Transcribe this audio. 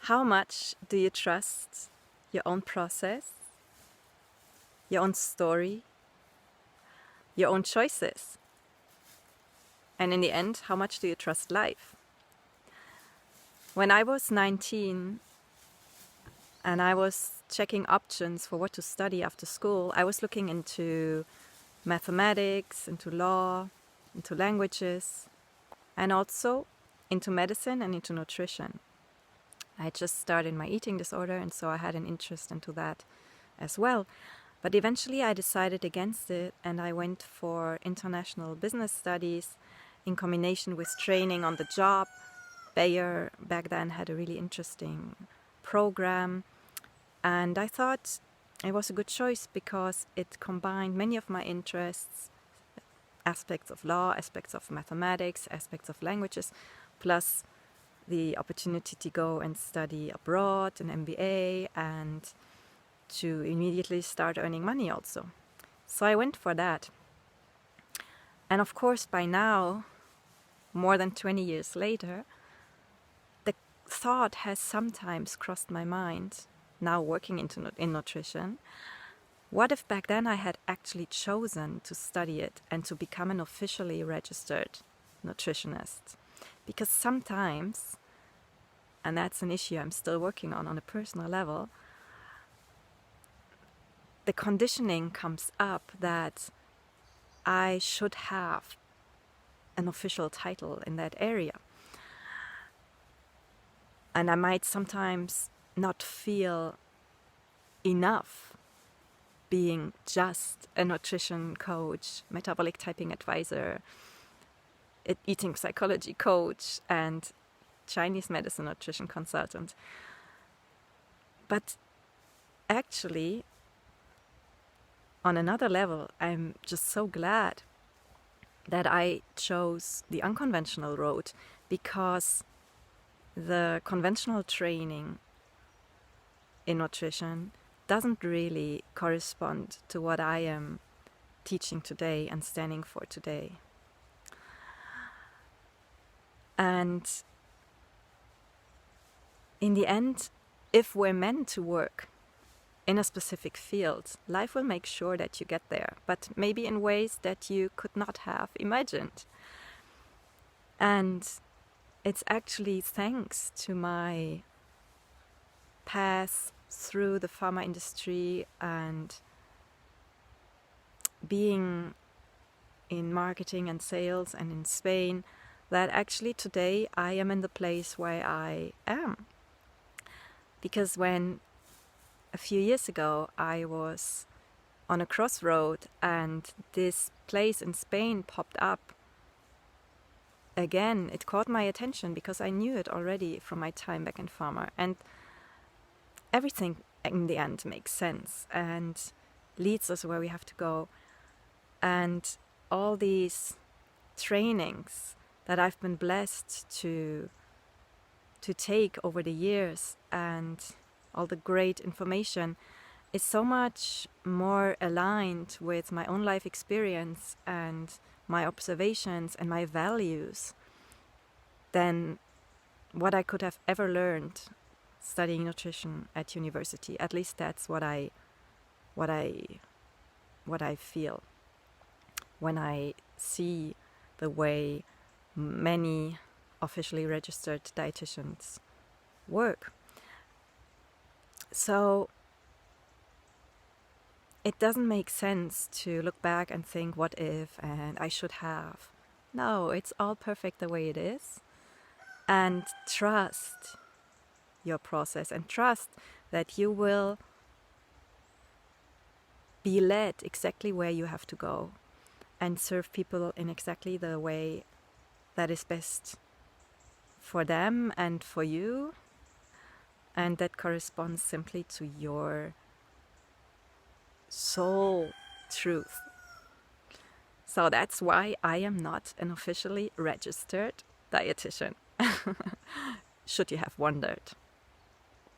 How much do you trust your own process, your own story, your own choices? And in the end, how much do you trust life? When I was 19 and I was checking options for what to study after school, I was looking into mathematics, into law, into languages, and also into medicine and into nutrition. I had just started my eating disorder, and so I had an interest into that as well. But eventually I decided against it, and I went for international business studies in combination with training on the job. Bayer back then had a really interesting program, and I thought it was a good choice because it combined many of my interests, aspects of law, aspects of mathematics, aspects of languages, plus the opportunity to go and study abroad, an MBA, and to immediately start earning money also. So I went for that. And of course, by now, more than 20 years later, the thought has sometimes crossed my mind, now working in nutrition, what if back then I had actually chosen to study it and to become an officially registered nutritionist? Because sometimes, and that's an issue I'm still working on a personal level, the conditioning comes up that I should have an official title in that area. And I might sometimes not feel enough being just a nutrition coach, metabolic typing advisor, eating psychology coach, and Chinese medicine nutrition consultant. But actually, on another level, I'm just so glad that I chose the unconventional road, because the conventional training in nutrition doesn't really correspond to what I am teaching today and standing for today. And in the end, if we're meant to work in a specific field, life will make sure that you get there, but maybe in ways that you could not have imagined. And it's actually thanks to my path through the pharma industry and being in marketing and sales and in Spain that actually today I am in the place where I am. Because when a few years ago I was on a crossroad and this place in Spain popped up again, it caught my attention because I knew it already from my time back in pharma, and everything in the end makes sense and leads us where we have to go. And all these trainings that I've been blessed to take over the years, and all the great information, is so much more aligned with my own life experience and my observations and my values than what I could have ever learned studying nutrition at university. At least that's what I feel when I see the way many officially registered dietitians work. So it doesn't make sense to look back and think, what if, and I should have. No, it's all perfect the way it is. And trust your process, and trust that you will be led exactly where you have to go and serve people in exactly the way that is best for them and for you, and that corresponds simply to your soul truth. So that's why I am not an officially registered dietitian, should you have wondered.